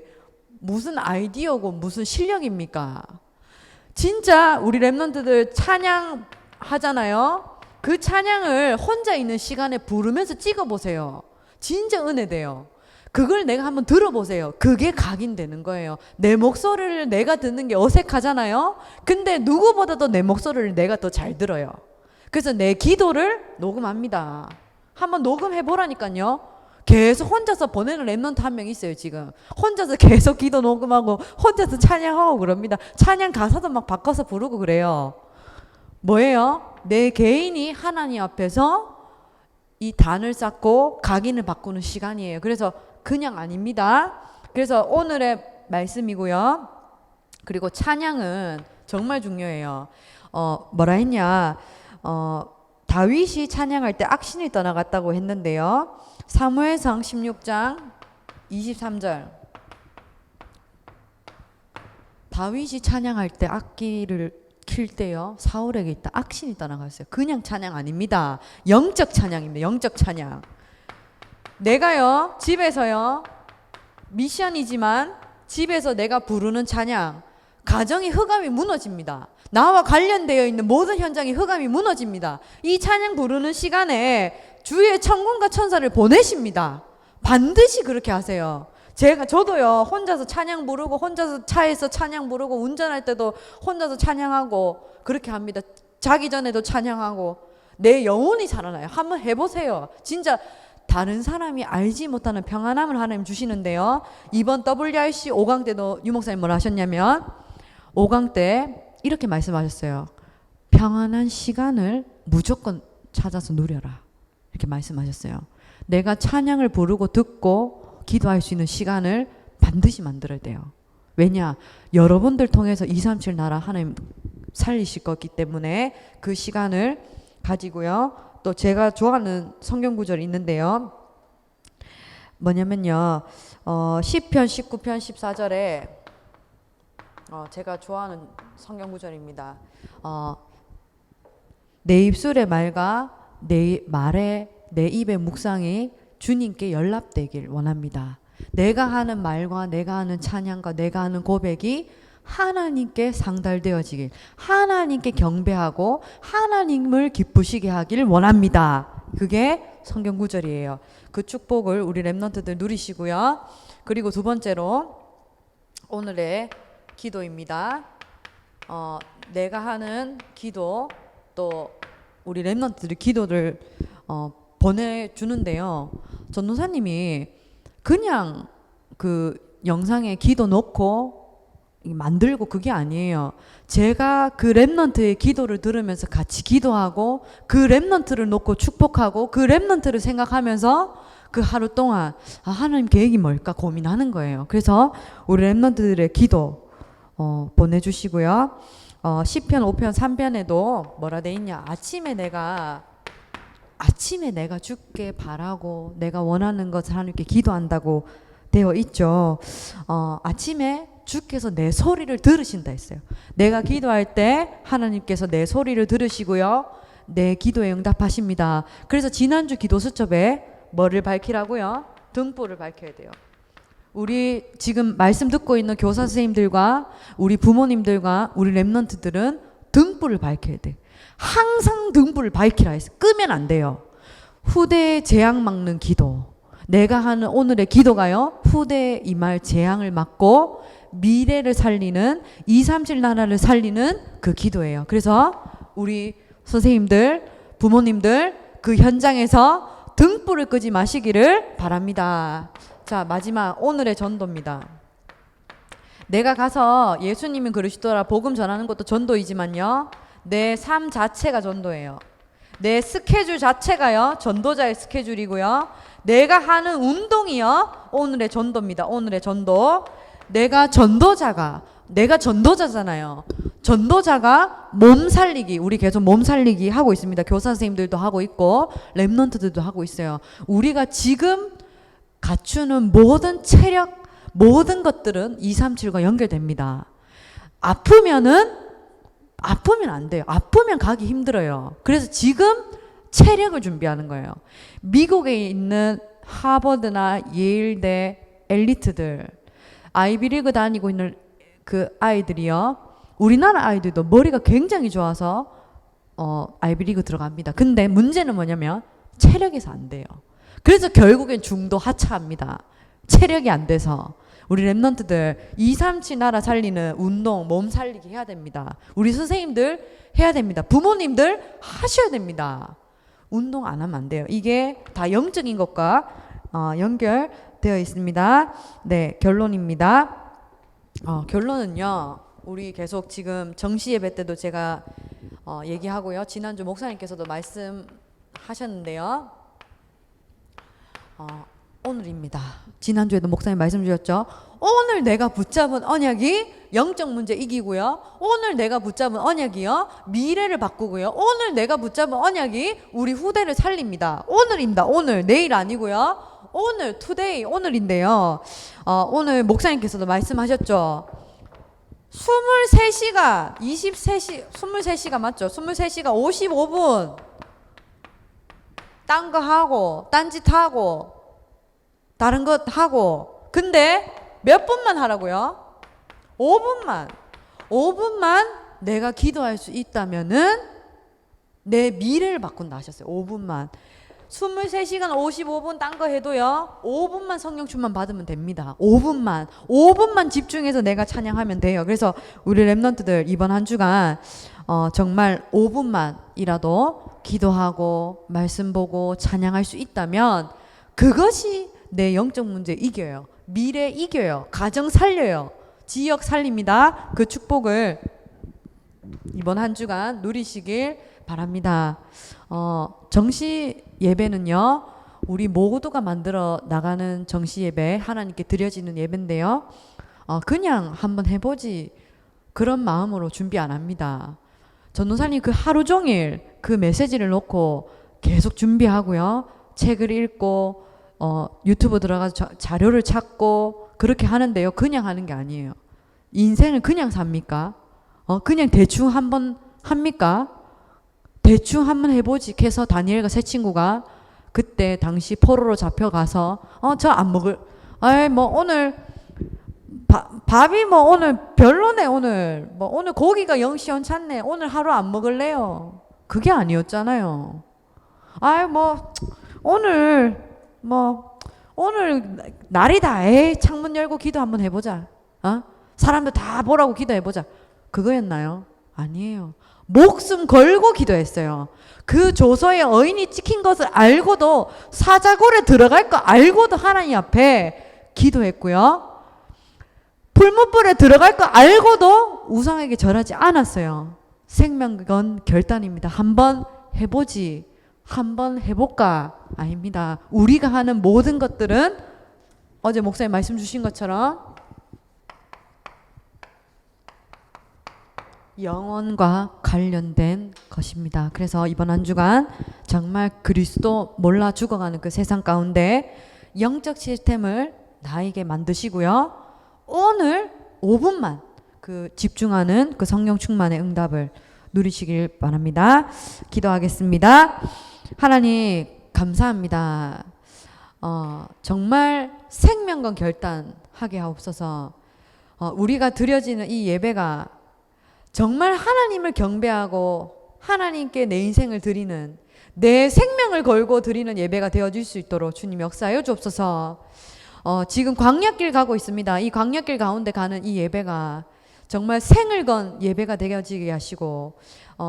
Speaker 7: 무슨 아이디어고 무슨 실력입니까? 진짜 우리 랩런트들 찬양 하잖아요. 그 찬양을 혼자 있는 시간에 부르면서 찍어보세요. 진짜 은혜돼요. 그걸 내가 한번 들어보세요. 그게 각인되는 거예요. 내 목소리를 내가 듣는 게 어색하잖아요. 근데 누구보다도 내 목소리를 내가 더 잘 들어요. 그래서 내 기도를 녹음합니다. 한번 녹음해보라니까요. 계속 혼자서 보내는 랩런트 한 명 있어요. 지금 혼자서 계속 기도 녹음하고 혼자서 찬양하고 그럽니다. 찬양 가사도 막 바꿔서 부르고 그래요. 뭐예요? 내 개인이 하나님 앞에서 이 단을 쌓고 각인을 바꾸는 시간이에요. 그래서 그냥 아닙니다. 그래서 오늘의 말씀이고요. 그리고 찬양은 정말 중요해요. 뭐라 했냐? 다윗이 찬양할 때 악신이 떠나갔다고 했는데요. 사무엘상 16장 23절. 다윗이 찬양할 때 악기를 킬 때요, 사울에게 있다 악신이 떠나갔어요. 그냥 찬양 아닙니다. 영적 찬양입니다. 영적 찬양. 내가요 집에서요, 미션이지만 집에서 내가 부르는 찬양, 가정의 흑암이 무너집니다. 나와 관련되어 있는 모든 현장의 흑암이 무너집니다. 이 찬양 부르는 시간에 주의 천군과 천사를 보내십니다. 반드시 그렇게 하세요. 저도요, 혼자서 찬양 부르고, 혼자서 차에서 찬양 부르고, 운전할 때도 혼자서 찬양하고, 그렇게 합니다. 자기 전에도 찬양하고, 내 영혼이 살아나요. 한번 해보세요. 진짜 다른 사람이 알지 못하는 평안함을 하나님 주시는데요. 이번 WRC 5강 때도 유목사님 뭐라 하셨냐면, 5강 때 이렇게 말씀하셨어요. 평안한 시간을 무조건 찾아서 누려라. 이렇게 말씀하셨어요. 내가 찬양을 부르고 듣고 기도할 수 있는 시간을 반드시 만들어야 돼요. 왜냐? 여러분들 통해서 237 나라 하나님 살리실 거기 때문에 그 시간을 가지고요. 또 제가 좋아하는 성경 구절이 있는데요. 뭐냐면요. 시편 19편 14절에 제가 좋아하는 성경 구절입니다. 내 입술의 말과 내 입의 묵상이 주님께 연락되길 원합니다. 내가 하는 말과 내가 하는 찬양과 내가 하는 고백이 하나님께 상달되어지길, 하나님께 경배하고 하나님을 기쁘시게 하길 원합니다. 그게 성경 구절이에요. 그 축복을 우리 렘넌트들 누리시고요. 그리고 두 번째로 오늘의 기도입니다. 내가 하는 기도, 또 우리 렘넌트들이 기도를 보내주는데요. 전도사님이 그냥 그 영상에 기도 넣고 만들고 그게 아니에요. 제가 그 렘넌트의 기도를 들으면서 같이 기도하고, 그 렘넌트를 놓고 축복하고, 그 렘넌트를 생각하면서 그 하루 동안 하나님 계획이 뭘까 고민하는 거예요. 그래서 우리 렘넌트들의 기도 보내주시고요. 시편 5편 3편에도 뭐라 돼 있냐, 아침에 내가 주께 바라고 내가 원하는 것을 하나님께 기도한다고 되어 있죠. 아침에 주께서 내 소리를 들으신다 했어요. 내가 기도할 때 하나님께서 내 소리를 들으시고요, 내 기도에 응답하십니다. 그래서 지난주 기도 수첩에 뭐를 밝히라고요? 등불을 밝혀야 돼요. 우리 지금 말씀 듣고 있는 교사 선생님들과 우리 부모님들과 우리 렘넌트들은 등불을 밝혀야 돼. 항상 등불을 밝히라 했어요. 끄면 안 돼요. 후대의 재앙 막는 기도. 내가 하는 오늘의 기도가요, 후대의 임할 재앙을 막고 미래를 살리는, 237 나라를 살리는 그 기도예요. 그래서 우리 선생님들, 부모님들 그 현장에서 등불을 끄지 마시기를 바랍니다. 자, 마지막 오늘의 전도입니다. 내가 가서 예수님이 그러시더라 복음 전하는 것도 전도이지만요, 내 삶 자체가 전도예요. 내 스케줄 자체가요 전도자의 스케줄이고요, 내가 하는 운동이요 오늘의 전도입니다. 오늘의 전도. 내가 전도자잖아요. 전도자가 몸 살리기, 우리 계속 몸 살리기 하고 있습니다. 교사 선생님들도 하고 있고 렘넌트들도 하고 있어요. 우리가 지금 갖추는 모든 체력, 모든 것들은 237과 연결됩니다. 아프면 안 돼요. 아프면 가기 힘들어요. 그래서 지금 체력을 준비하는 거예요. 미국에 있는 하버드나 예일대 엘리트들, 아이비리그 다니고 있는 그 아이들이요, 우리나라 아이들도 머리가 굉장히 좋아서 아이비리그 들어갑니다. 근데 문제는 뭐냐면 체력에서 안 돼요. 그래서 결국엔 중도 하차합니다. 체력이 안 돼서. 우리 렘넌트들 237 나라 살리는 운동, 몸 살리기 해야 됩니다. 우리 선생님들 해야 됩니다. 부모님들 하셔야 됩니다. 운동 안 하면 안 돼요. 이게 다 영적인 것과 연결되어 있습니다. 네, 결론입니다. 결론은요, 우리 계속 지금 정시 예배 때도 제가 얘기하고요, 지난주 목사님께서도 말씀하셨는데요, 오늘입니다. 지난주에도 목사님 말씀 주셨죠. 오늘 내가 붙잡은 언약이 영적 문제 이기고요, 오늘 내가 붙잡은 언약이요 미래를 바꾸고요, 오늘 내가 붙잡은 언약이 우리 후대를 살립니다. 오늘입니다. 오늘, 내일 아니고요. 오늘 투데이 오늘인데요. 오늘 목사님께서도 말씀하셨죠. 23시간 23시간 맞죠? 23시간 55분 딴 거 하고 딴짓 하고 다른 것 하고 근데 몇 분만 하라고요? 5분만 내가 기도할 수 있다면은 내 미래를 바꾼다 하셨어요. 5분만. 23시간 55분 딴 거 해도요. 5분만 성령 충만 받으면 됩니다. 5분만 집중해서 내가 찬양하면 돼요. 그래서 우리 랩런트들 이번 한 주간 정말 5분만이라도 기도하고 말씀 보고 찬양할 수 있다면 그것이 내 영적 문제 이겨요. 미래 이겨요. 가정 살려요. 지역 살립니다. 그 축복을 이번 한 주간 누리시길 바랍니다. 정시 예배는요, 우리 모두가 만들어 나가는 정시 예배, 하나님께 드려지는 예배인데요, 그냥 한번 해보지 그런 마음으로 준비 안 합니다. 전도사님 그 하루 종일 그 메시지를 놓고 계속 준비하고요, 책을 읽고 유튜브 들어가서 자료를 찾고 그렇게 하는데요, 그냥 하는 게 아니에요. 인생을 그냥 삽니까? 그냥 대충 한번 합니까? 대충 한번 해보지 해서 다니엘과 세 친구가 그때 당시 포로로 잡혀가서 저 안 먹을 뭐 오늘 밥이 뭐 오늘 별로네, 오늘 뭐 오늘 고기가 영 시원찮네, 오늘 하루 안 먹을래요. 그게 아니었잖아요. 뭐 오늘 날이다, 창문 열고 기도 한번 해보자, 사람들 다 보라고 기도해보자, 그거였나요? 아니에요. 목숨 걸고 기도했어요. 그 조서에 어인이 찍힌 것을 알고도, 사자골에 들어갈 거 알고도 하나님 앞에 기도했고요. 풀무불에 들어갈 거 알고도 우상에게 절하지 않았어요. 생명건 결단입니다. 한번 해보지, 한번 해볼까? 아닙니다. 우리가 하는 모든 것들은 어제 목사님 말씀 주신 것처럼 영혼과 관련된 것입니다. 그래서 이번 한 주간 정말 그리스도 몰라 죽어가는 그 세상 가운데 영적 시스템을 나에게 만드시고요, 오늘 5분만 그 집중하는 그 성령 충만의 응답을 누리시길 바랍니다. 기도하겠습니다. 하나님 감사합니다. 정말 생명건 결단하게 하옵소서. 우리가 드려지는 이 예배가 정말 하나님을 경배하고 하나님께 내 인생을 드리는, 내 생명을 걸고 드리는 예배가 되어질 수 있도록 주님 역사하여 주옵소서. 지금 광야길 가고 있습니다. 이 광야길 가운데 가는 이 예배가 정말 생을 건 예배가 되어지게 하시고,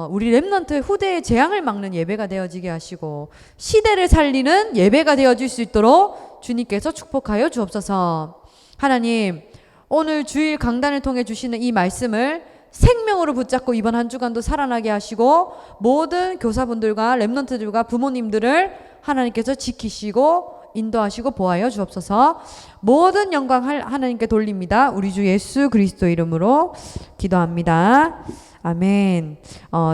Speaker 7: 우리 랩런트 후대의 재앙을 막는 예배가 되어지게 하시고, 시대를 살리는 예배가 되어질 수 있도록 주님께서 축복하여 주옵소서. 하나님, 오늘 주일 강단을 통해 주시는 이 말씀을 생명으로 붙잡고 이번 한 주간도 살아나게 하시고, 모든 교사분들과 랩런트들과 부모님들을 하나님께서 지키시고 인도하시고 보호하여 주옵소서. 모든 영광 하나님께 돌립니다. 우리 주 예수 그리스도 이름으로 기도합니다. 아멘.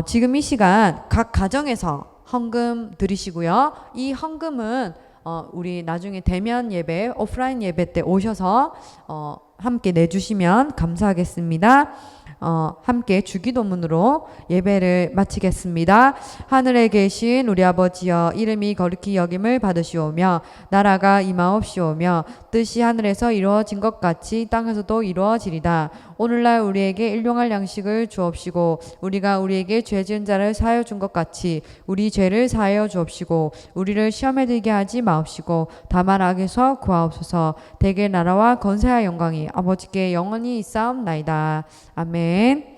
Speaker 7: 지금 이 시간 각 가정에서 헌금 드리시고요. 이 헌금은 우리 나중에 대면 예배, 오프라인 예배 때 오셔서 함께 내주시면 감사하겠습니다. 함께 주기도문으로 예배를 마치겠습니다. 하늘에 계신 우리 아버지여, 이름이 거룩히 여김을 받으시오며 나라가 임하옵시오며 뜻이 하늘에서 이루어진 것 같이 땅에서도 이루어지리다. 오늘날 우리에게 일용할 양식을 주옵시고 우리가 우리에게 죄 지은 자를 사하여 준 것 같이 우리 죄를 사하여 주옵시고 우리를 시험에 들게 하지 마옵시고 다만 악에서 구하옵소서. 대개 나라와 건세와 영광이 아버지께 영원히 있사옵나이다. 아멘.